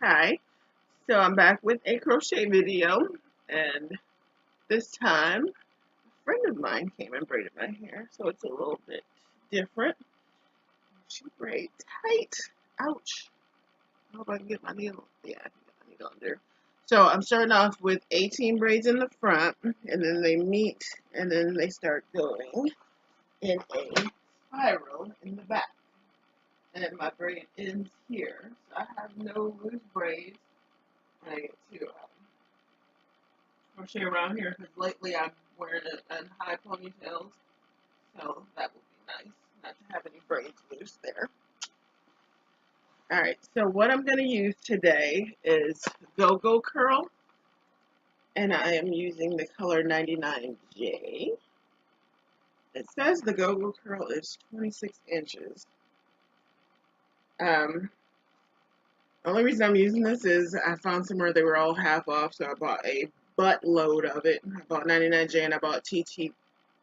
Hi, so I'm back with a crochet video, and this time a friend of mine came and braided my hair, so it's a little bit different. She braided tight. Ouch. I hope I can get my needle. Yeah, I can get my needle under. So I'm starting off with 18 braids in the front, and then they meet, and then they start going in a spiral in the back. And my braid ends here, so I have no loose braids. And I get to crochet around here because lately I'm wearing high ponytails, so that would be nice not to have any braids loose there. Alright, so what I'm going to use today is GOGO Curl, and I am using the color 99J. It says the GOGO Curl is 26 inches. The only reason I'm using this is I found somewhere they were all half off, so I bought a buttload of it. I bought 99J and I bought TT30,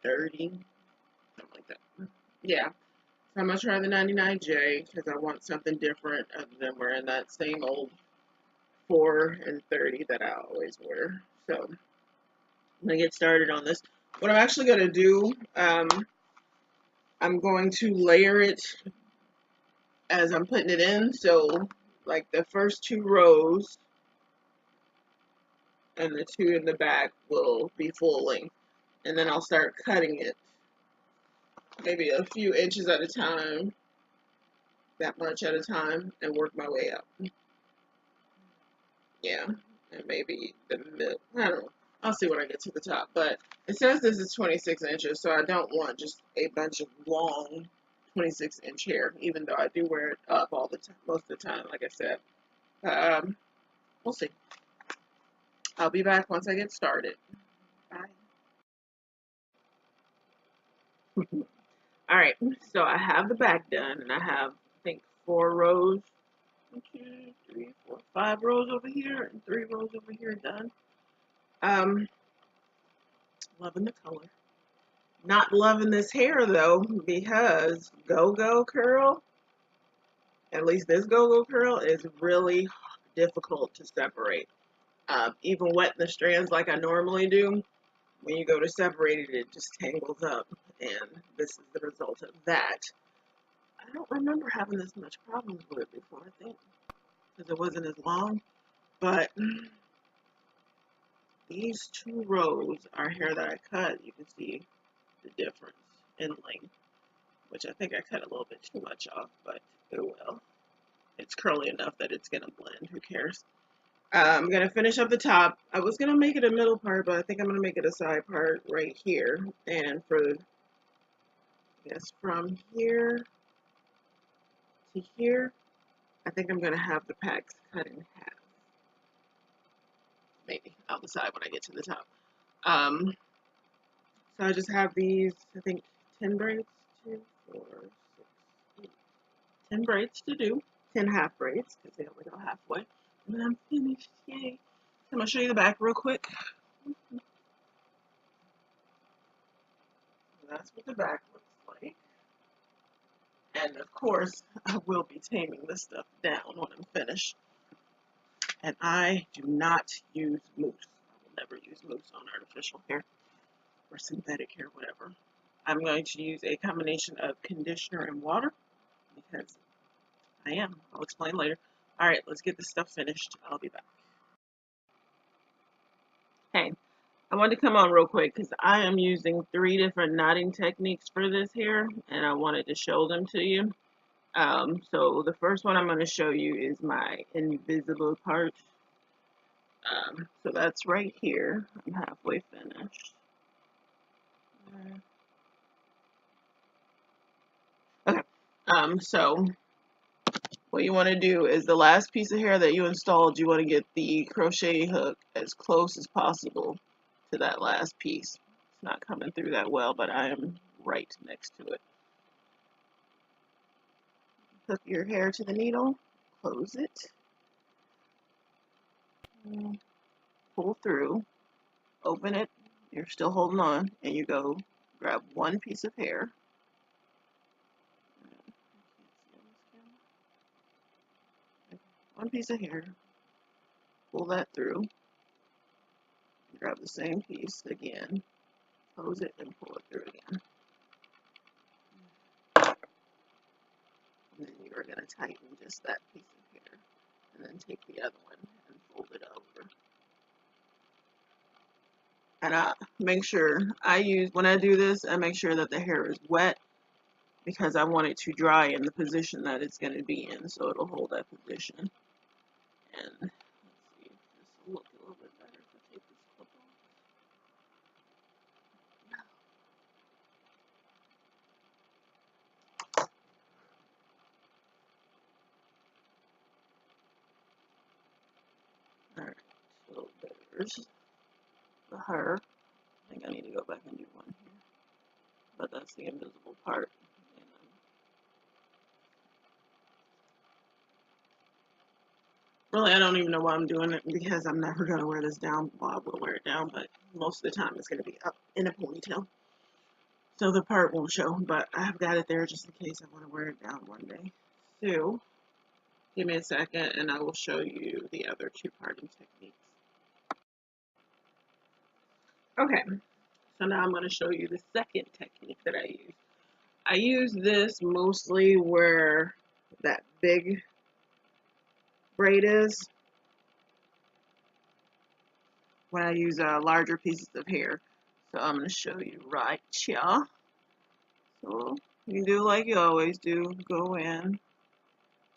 something like that. Yeah, so I'm going to try the 99J because I want something different other than wearing that same old 4 and 30 that I always wear. So I'm going to get started on this. What I'm actually going to do, I'm going to layer it as I'm putting it in. So like the first 2 rows and the 2 in the back will be full length. And then I'll start cutting it maybe a few inches at a time, that much at a time, and work my way up. Yeah, and maybe the middle, I don't know. I'll see when I get to the top. But it says this is 26 inches, so I don't want just a bunch of long 26-inch hair, even though I do wear it up all the time, most of the time, like I said. We'll see. I'll be back once I get started. Bye. Alright, so I have the back done, and I have, I think, 4 rows. 1, 2, 3, 4, 5 rows over here, and 3 rows over here done. Loving the color. Not loving this hair, though, because GOGO Curl, at least this GOGO Curl, is really difficult to separate. Even wetting the strands like I normally do, when you go to separate it, it just tangles up, and this is the result of that. I don't remember having this much problems with it before, I think, because it wasn't as long, but these 2 rows are hair that I cut. You can see the difference in length, which I think I cut a little bit too much off, but it will. It's curly enough that it's going to blend. Who cares? I'm going to finish up the top. I was going to make it a middle part, but I think I'm going to make it a side part right here. And for, I guess, from here to here, I think I'm going to have the packs cut in half. Maybe. I'll decide when I get to the top. So I just have these, I think, 10 braids. 2, 4, 6, 8. 10 braids to do. 10 half braids, because they only go halfway. And then I'm finished. Yay. So I'm going to show you the back real quick. That's what the back looks like. And of course, I will be taming this stuff down when I'm finished. And I do not use mousse. I will never use mousse on artificial hair or synthetic hair, whatever. I'm going to use a combination of conditioner and water because I am. I'll explain later. Alright, let's get this stuff finished. I'll be back. Hey, I wanted to come on real quick because I am using 3 different knotting techniques for this hair, and I wanted to show them to you. So the first one I'm going to show you is my invisible part. So that's right here. I'm halfway finished. Okay. So what you want to do is the last piece of hair that you installed, you want to get the crochet hook as close as possible to that last piece. It's not coming through that well, but I am right next to it. Hook your hair to the needle, close it, pull through, open it, you're still holding on, and you go grab one piece of hair. One piece of hair, pull that through, grab the same piece again, close it and pull it through again. And then you are going to tighten just that piece of hair, and then take the other one and fold it over. And I make sure when I do this, I make sure that the hair is wet because I want it to dry in the position that it's going to be in, so it'll hold that position. And let's see if this will look a little bit better if I take this clip off. Alright, so there's the hair. I think I need to go back and do one here, but that's the invisible part. Really, I don't even know why I'm doing it because I'm never going to wear this down. Well, I will wear it down, but most of the time it's going to be up in a ponytail. So the part won't show, but I've got it there just in case I want to wear it down one day. So, give me a second and I will show you the other two parting techniques. Okay, so now I'm going to show you the second technique that I use. I use this mostly where that big braid is, when I use larger pieces of hair. So I'm going to show you right here. So you do like you always do. Go in,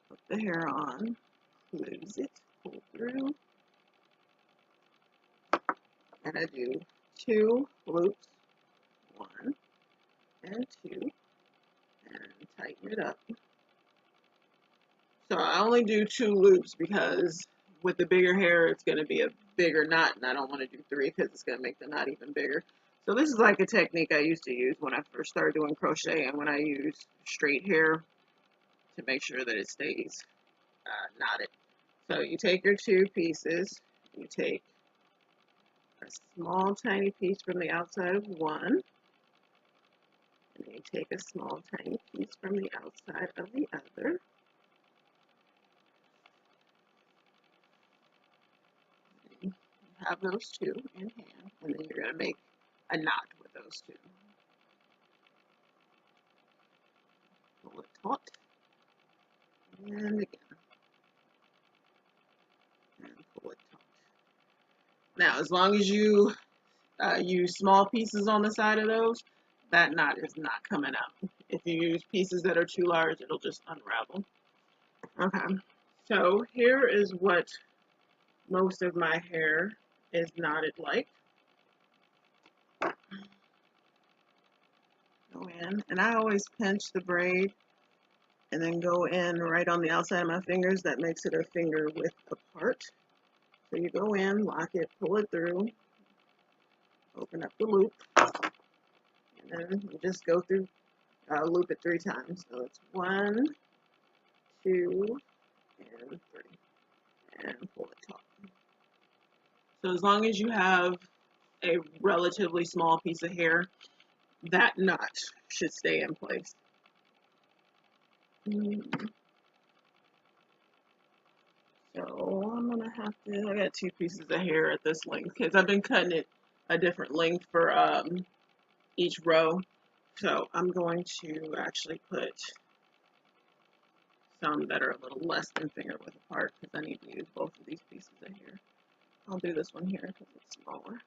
put the hair on, close it, pull through, and I do 2 loops, 1 and 2, and tighten it up. So I only do 2 loops because with the bigger hair it's going to be a bigger knot, and I don't want to do 3 because it's going to make the knot even bigger. So this is like a technique I used to use when I first started doing crochet and when I use straight hair to make sure that it stays knotted. So you take your 2 pieces, you take a small tiny piece from the outside of one, and you take a small tiny piece from the outside of the other. You have those 2 in hand, and then you're going to make a knot with those 2. Pull it taut, and again, and pull it taut. Now, as long as you use small pieces on the side of those, that knot is not coming out. If you use pieces that are too large, it'll just unravel. Okay, so here is what most of my hair is knotted like. Go in, and I always pinch the braid and then go in right on the outside of my fingers. That makes it a finger width apart. So you go in, lock it, pull it through, open up the loop, and then you just go through, loop it 3 times. So it's 1, 2, and 3, and pull it taut. So as long as you have a relatively small piece of hair, that knot should stay in place. So I'm gonna have to, I got 2 pieces of hair at this length because I've been cutting it a different length for each row. So I'm going to actually put some that are a little less than finger width apart because I need to use both of these pieces of hair. I'll do this one here because it's smaller.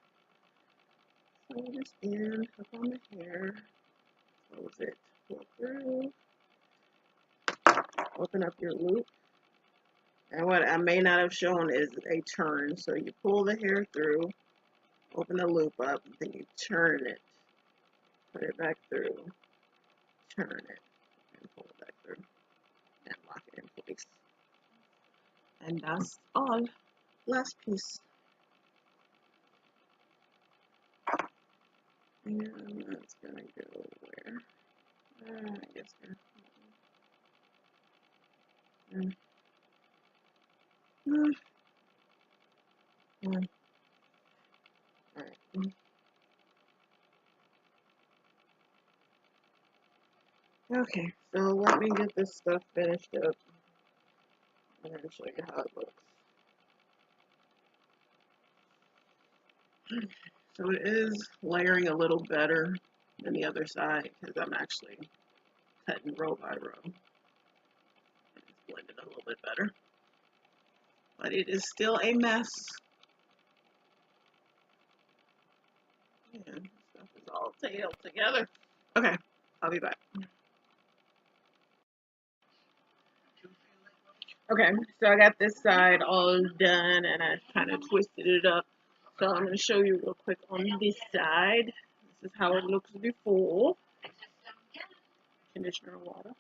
So just in, hook on the hair, close it, pull through, open up your loop. And what I may not have shown is a turn. So you pull the hair through, open the loop up, then you turn it, put it back through, turn it, and pull it back through, and lock it in place. And that's all. Last piece. And that's gonna go where? I guess here. Alright. Okay, so let me get this stuff finished up and then show you how it looks. So it is layering a little better than the other side because I'm actually cutting row by row. It's blended a little bit better. But it is still a mess. And stuff is all tailed together. Okay, I'll be back. Okay, so I got this side all done and I kind of twisted it up. So I'm going to show you real quick on this side. This is how it looks before. Conditioner water.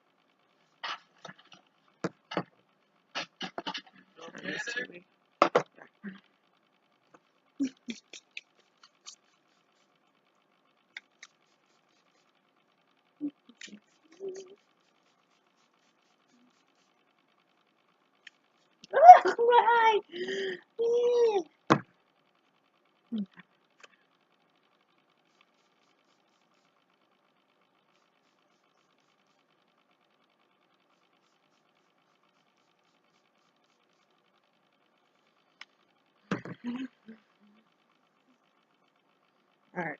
Right. Alright.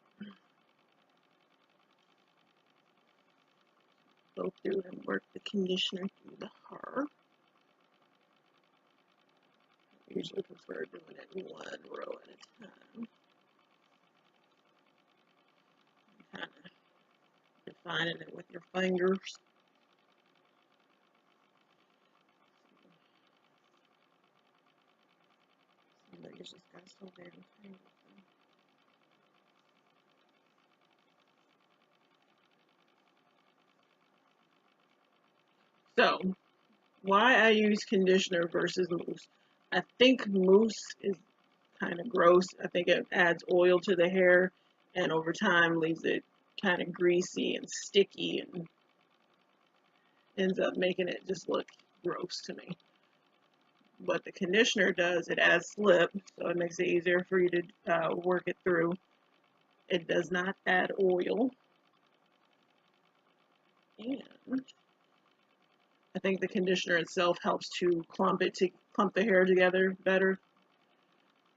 Go through and work the conditioner through the hair. I usually prefer doing it in one row at a time. Kind of defining it with your fingers. Somebody's just got so damn tangled. So, why I use conditioner versus mousse. I think mousse is kind of gross. I think it adds oil to the hair and over time leaves it kind of greasy and sticky and ends up making it just look gross to me. What the conditioner does, it adds slip, so it makes it easier for you to work it through. It does not add oil. And I think the conditioner itself helps to clump the hair together better,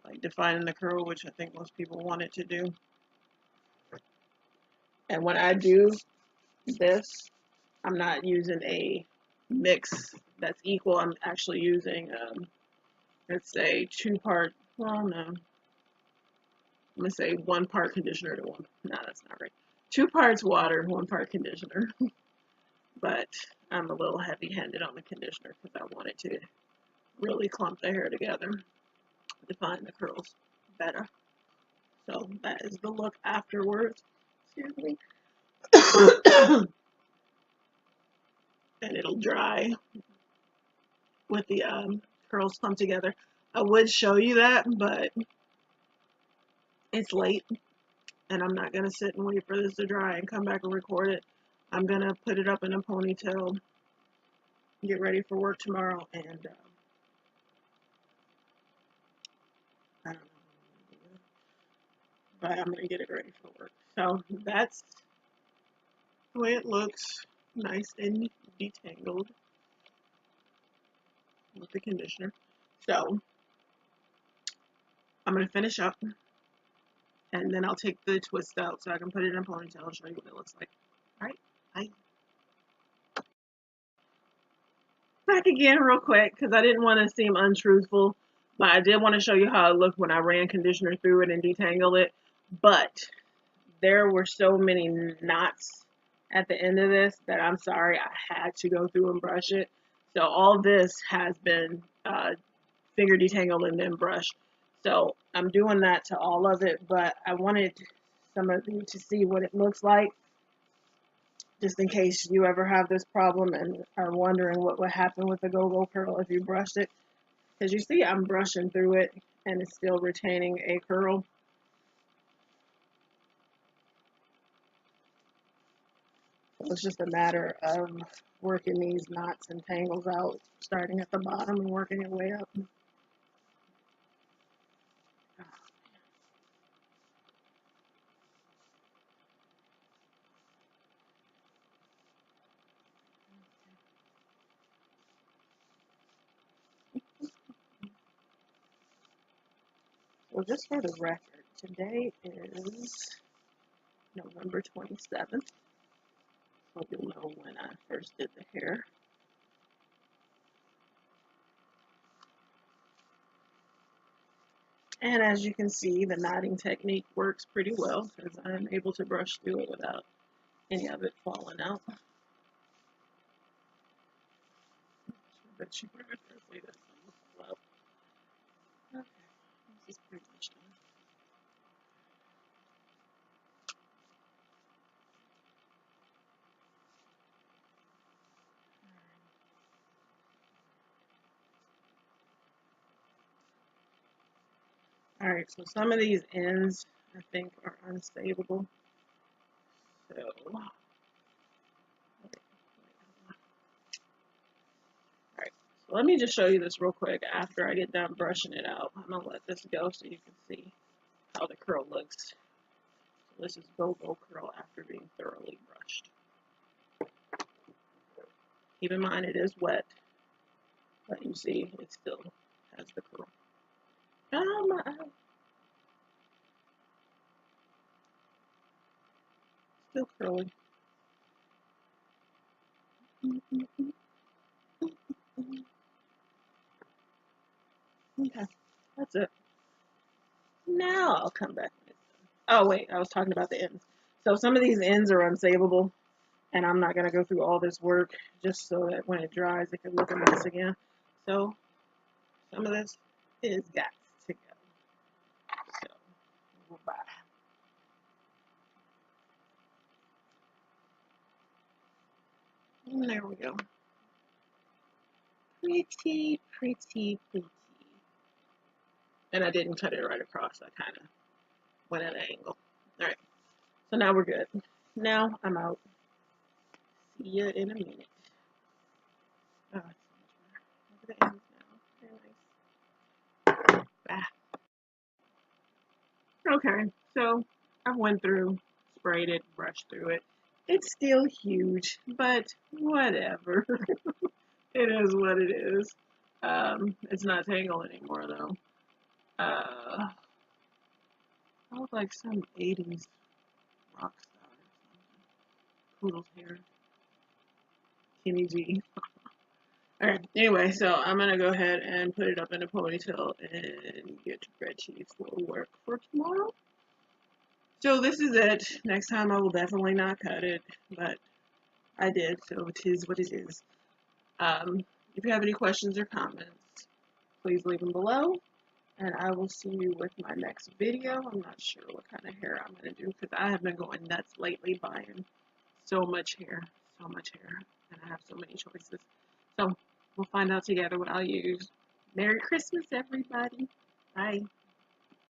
like defining the curl, which I think most people want it to do. And when I do this, I'm not using a mix that's equal. I'm actually using, let's say, 2-part, well, no. I'm going to say 1 part conditioner to 1. No, that's not right. 2 parts water, 1 part conditioner. But I'm a little heavy-handed on the conditioner because I want it to really clump the hair together, define the curls better. So that is the look afterwards. Excuse me. And it'll dry with the curls clumped together. I would show you that, but it's late and I'm not going to sit and wait for this to dry and come back and record it. I'm going to put it up in a ponytail, get ready for work tomorrow, and I don't know, but I'm going to get it ready for work. So that's the way it looks, nice and detangled with the conditioner. So I'm going to finish up and then I'll take the twist out so I can put it in a ponytail and show you what it looks like. Alright, bye. Back again real quick because I didn't want to seem untruthful, but I did want to show you how it looked when I ran conditioner through it and detangled it. But there were so many knots at the end of this that I'm sorry, I had to go through and brush it. So all this has been finger detangled and then brushed. So I'm doing that to all of it, but I wanted some of you to see what it looks like, just in case you ever have this problem and are wondering what would happen with the go-go curl if you brushed it. Because you see I'm brushing through it and it's still retaining a curl. So it's just a matter of working these knots and tangles out, starting at the bottom and working your way up. So just for the record, Today is November 27th, so you'll know when I first did the hair. And as you can see, the knotting technique works pretty well because I'm able to brush through it without any of it falling out. But you better say that fall out. Okay, this is pretty much done. Alright, so some of these ends I think are unsavable. So alright, so let me just show you this real quick after I get done brushing it out. I'm gonna let this go so you can see how the curl looks. So this is GOGO curl after being thoroughly brushed. Keep in mind it is wet, but you see it still has the curl. Still curly. Okay, that's it. Now I'll come back. Oh wait, I was talking about the ends. So some of these ends are unsavable, and I'm not gonna go through all this work just so that when it dries it can look a mess again. So some of this is got to go. So bye. And there we go. Pretty, pretty, pretty. And I didn't cut it right across. I kind of went at an angle. All right. So now we're good. Now I'm out. See you in a minute. Oh, look at the ends now. Very nice. Bye. Okay, so I went through, sprayed it, brushed through it. It's still huge, but whatever. It is what it is. It's not Tangle anymore though. I look like some 80s rock star or something. Poodle's hair. Kenny G. Alright, anyway, so I'm gonna go ahead and put it up in a ponytail and get ready for work for tomorrow. So this is it. Next time I will definitely not cut it, but I did, so it is what it is. If you have any questions or comments, please leave them below, and I will see you with my next video. I'm not sure what kind of hair I'm going to do, because I have been going nuts lately buying so much hair, and I have so many choices. So we'll find out together what I'll use. Merry Christmas, everybody. Bye.